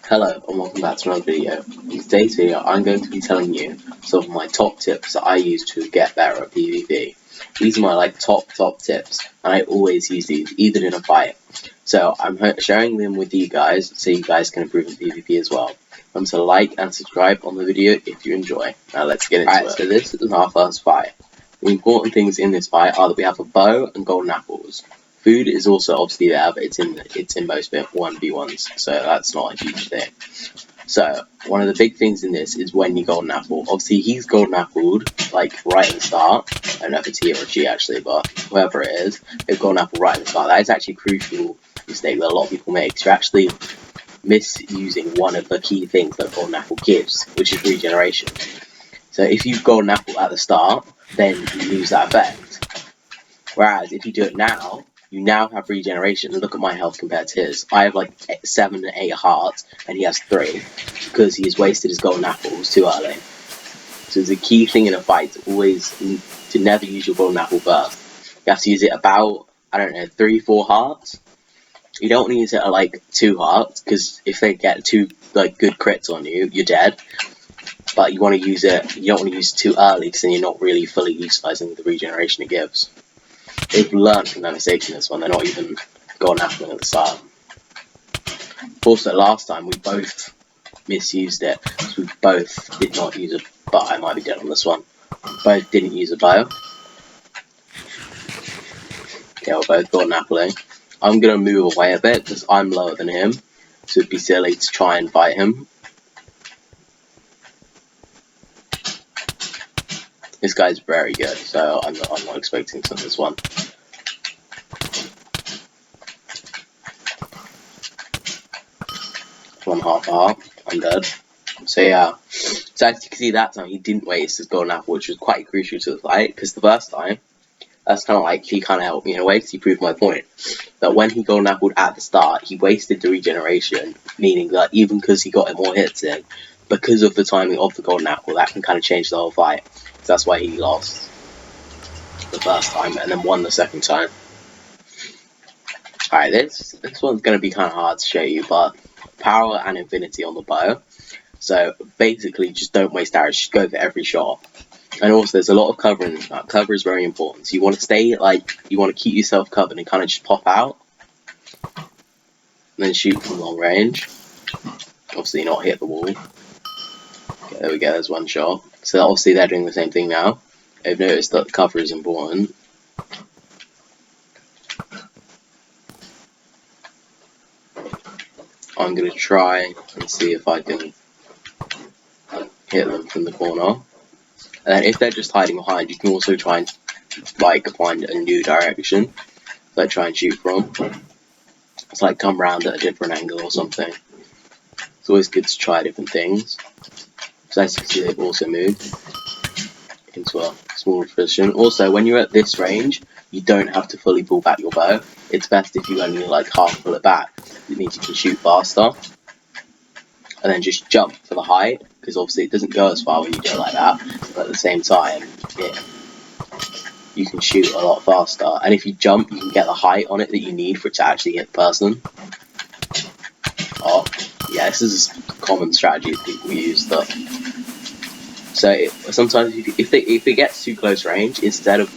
Hello and welcome back to another video. In today's video I'm going to be telling you some of my top tips that I use to get better at PvP. These are my top tips and I always use these even in a fight. So I'm sharing them with you guys so you guys can improve in PvP as well. Remember to like and subscribe on the video if you enjoy. Now let's get into it. So this is our first fight. The important things in this fight are that we have a bow and golden apples. Food is also obviously there, but it's in most 1v1s, so that's not a huge thing. So one of the big things in this is when you golden apple. Obviously he's golden appled like right at the start. I don't know if it's he or a she actually, but whoever it is, they've golden apple right at the start. That is actually a crucial mistake that a lot of people make. You're actually misusing one of the key things that golden apple gives, which is regeneration. So if you golden apple at the start, then you lose that effect. Whereas if you do it now, you now have regeneration. Look at my health compared to his. I have like 7 and 8 hearts, and he has 3 because he has wasted his golden apples too early. So it's a key thing in a fight to never use your golden apple first. You have to use it about, I don't know, 3-4 hearts. You don't want to use it at like 2 hearts because if they get 2 good crits on you, you're dead. But you want to use it. You don't want to use it too early because then you're not really fully utilizing the regeneration it gives. They've learned from their mistakes in this one. They're not even golden appling at the start. Also, last time we both misused it. We both did not use a bow. I might be dead on this one. Both didn't use a bow. Okay, we're both golden appling. I'm gonna move away a bit because I'm lower than him, so it'd be silly to try and fight him. This guy's very good, so I'm not expecting to win this one. One half a heart, I'm dead. So yeah, so as you can see that time he didn't waste his golden apple, which was quite crucial to the fight, because the first time, that's kind of like, he kind of helped me in a way because he proved my point. That when he golden appled at the start, he wasted the regeneration, meaning that even because he got more hits in, because of the timing of the golden apple, that can kind of change the whole fight. So that's why he lost the first time and then won the second time. Alright, this one's going to be kind of hard to show you, but power and infinity on the bow. So basically just don't waste arrows, just go for every shot. And also there's a lot of cover in this map. Cover is very important. So you want to stay you want to keep yourself covered and kind of just pop out. And then shoot from long range. Obviously not hit the wall. Okay, there we go, there's one shot. So obviously they're doing the same thing now. They've noticed that cover is important. I'm going to try and see if I can hit them from the corner. And then if they're just hiding behind, you can also try and find a new direction. Try and shoot from. It's come round at a different angle or something. It's always good to try different things. So as you can see, they've also moved into a smaller position. Also, when you're at this range, you don't have to fully pull back your bow. It's best if you only half pull it back. It means you can shoot faster. And then just jump for the height, because obviously it doesn't go as far when you do it like that. But at the same time, you can shoot a lot faster. And if you jump, you can get the height on it that you need for it to actually hit the person. Oh, yeah, this is a common strategy that people use. So sometimes if it gets too close range, instead of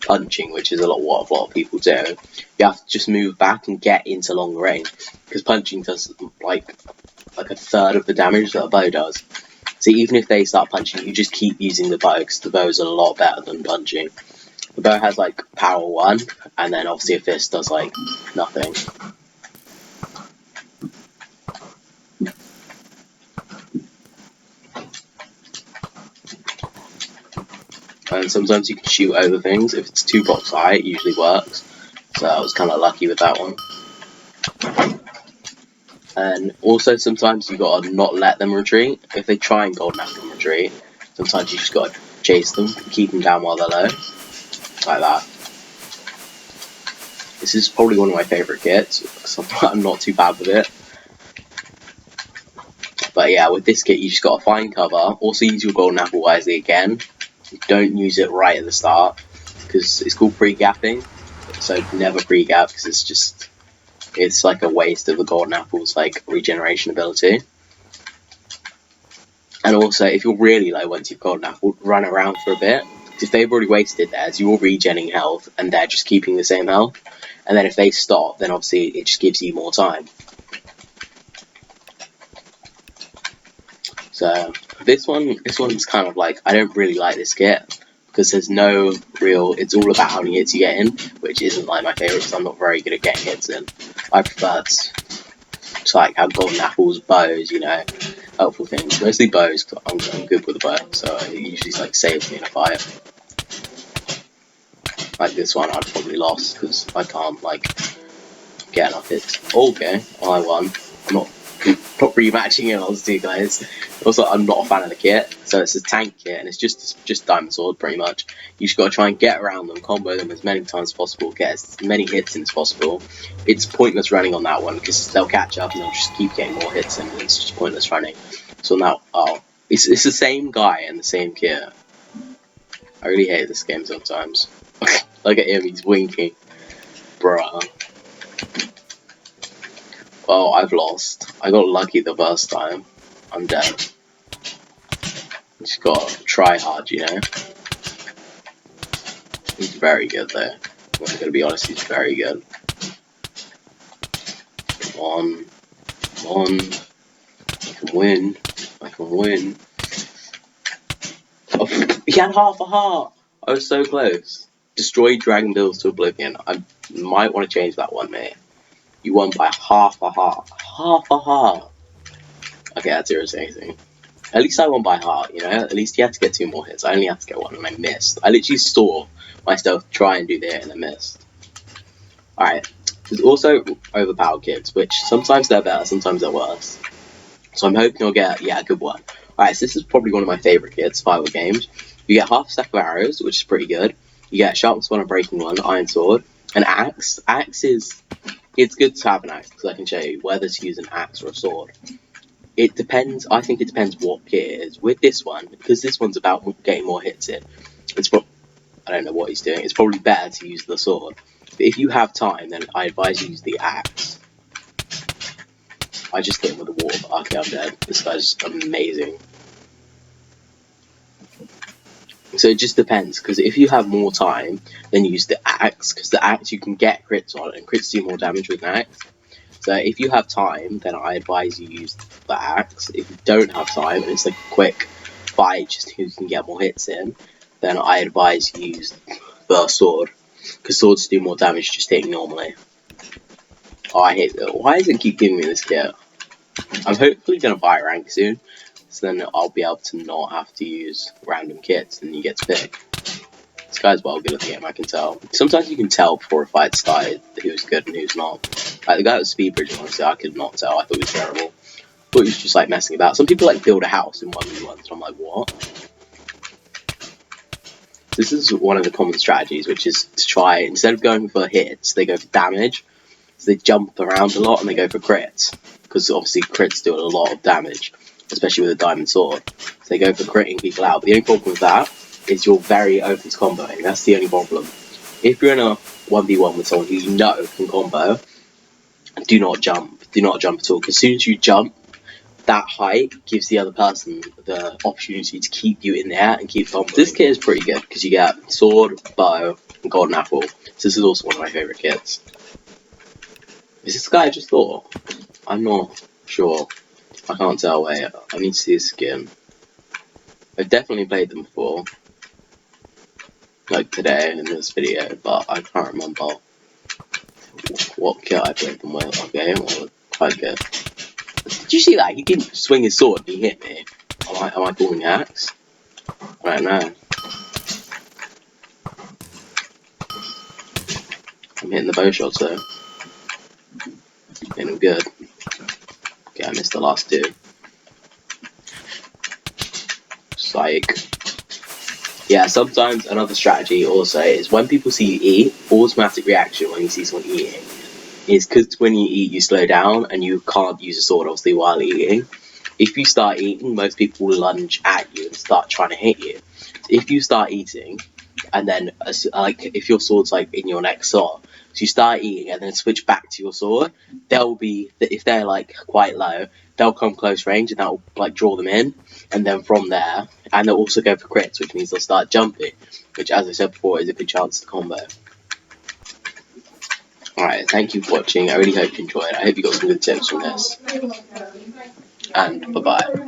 punching, which is what a lot of people do, you have to just move back and get into long range, because punching does like a third of the damage that a bow does. So even if they start punching, you just keep using the bow, because the bow is a lot better than punching. The bow has power 1, and then obviously a fist does nothing. And sometimes you can shoot over things. If it's 2 blocks high, it usually works. So I was kind of lucky with that one. And also sometimes you gotta not let them retreat. If they try and golden apple retreat, sometimes you just gotta chase them, keep them down while they're low. Like that. This is probably one of my favourite kits, because I'm not too bad with it. But yeah, with this kit you just gotta find cover. Also use your golden apple wisely again. Don't use it right at the start, because it's called pre-gapping. So never pre-gap, because it's like a waste of the golden apple's regeneration ability. And also, if you're really low once you've got enough, run around for a bit. Because if they've already wasted theirs, you're regenerating health, and they're just keeping the same health. And then if they stop, then obviously it just gives you more time. So this one's kind of like, I don't really like this kit because there's no real. It's all about how many hits you get in, which isn't like my favourite because I'm not very good at getting hits in. I prefer to like have golden apples, bows, you know, helpful things. Mostly bows. Cause I'm good with a bow, so it usually like saves me in a fight. Like this one, I'd probably lost because I can't like get enough hits. Okay, I won. I'm not rematching it, honestly, guys. Also, I'm not a fan of the kit, so it's a tank kit, and it's just diamond sword, pretty much. You just gotta try and get around them, combo them as many times as possible, get as many hits in as possible. It's pointless running on that one because they'll catch up and they'll just keep getting more hits, and it's just pointless running. So now, it's the same guy and the same kit. I really hate this game sometimes. Look at him, he's winking, bruh. Well, I've lost. I got lucky the first time. I'm dead. Just gotta try hard, you know? He's very good though. I'm gonna be honest, he's very good. Come on. Come on. I can win. I can win. Oh, he had half a heart! I was so close. Destroy Dragon Bills to Oblivion. I might want to change that one, mate. You won by half a heart. Half a heart! Okay, that's irritating. At least I won by heart, you know? At least you had to get 2 more hits. I only had to get 1 and I missed. I literally saw myself try and do the hit and I missed. Alright. There's also overpowered kits, which sometimes they're better, sometimes they're worse. So I'm hoping I'll get, a good one. Alright, so this is probably one of my favourite kits, Firewood Games. You get half a stack of arrows, which is pretty good. You get sharpness 1 and breaking 1, iron sword, an axe. It's good to have an axe because I can show you whether to use an axe or a sword. It depends. I think it depends what kit it is. With this one, because this one's about getting more hits in, I don't know what he's doing. It's probably better to use the sword. But if you have time, then I advise you use the axe. I just hit him with the water. Okay, I'm dead. This guy's amazing. So it just depends, because if you have more time, then use the axe, because the axe you can get crits on, and crits do more damage with an axe. So if you have time, then I advise you use the axe. If you don't have time, and it's like a quick fight, just who can get more hits in, then I advise you use the sword, because swords do more damage just hitting normally. Oh, I hate that. Why does it keep giving me this kit? I'm hopefully going to buy a rank soon, so then I'll be able to not have to use random kits, and you get to pick. This guy's well good at the game, I can tell. Sometimes you can tell before a fight started who's good and who's not. Like the guy with speed bridge, honestly, I could not tell. I thought he was terrible. I thought he was just like messing about. Some people like build a house in 1v1, so I'm like, what? This is one of the common strategies, which is to try, instead of going for hits, they go for damage. So they jump around a lot and they go for crits. Because obviously crits do a lot of damage, especially with a diamond sword. So they go for critting people out. But the only problem with that is you're very open to comboing. That's the only problem. If you're in a 1v1 with someone who you know can combo, do not jump. Do not jump at all. Because as soon as you jump, that height gives the other person the opportunity to keep you in the air and keep comboing. This kit is pretty good because you get sword, bow, and golden apple. So this is also one of my favourite kits. Is this the guy I just thought? I'm not sure. I can't tell. Wait, I need to see his skin. I've definitely played them before. Like today in this video, but I can't remember what kit I played them with. Okay, well, quite good. Did you see that? He didn't swing his sword and he hit me. Am I calling axe? I don't know. I'm hitting the bow shots though. Hitting them good. Okay, I missed the last 2. Psych. Yeah, sometimes another strategy also is when people see you eat, automatic reaction when you see someone eating is because when you eat you slow down and you can't use a sword obviously while eating. If you start eating, most people will lunge at you and start trying to hit you. So if you start eating and then like if your sword's like in your next slot, So you start eating and then switch back to your sword. They'll be, if they're like quite low, they'll come close range and that'll like draw them in. And then from there, and they'll also go for crits, which means they'll start jumping, which, as I said before, is a good chance to combo. Alright, thank you for watching. I really hope you enjoyed. I hope you got some good tips from this. And bye bye.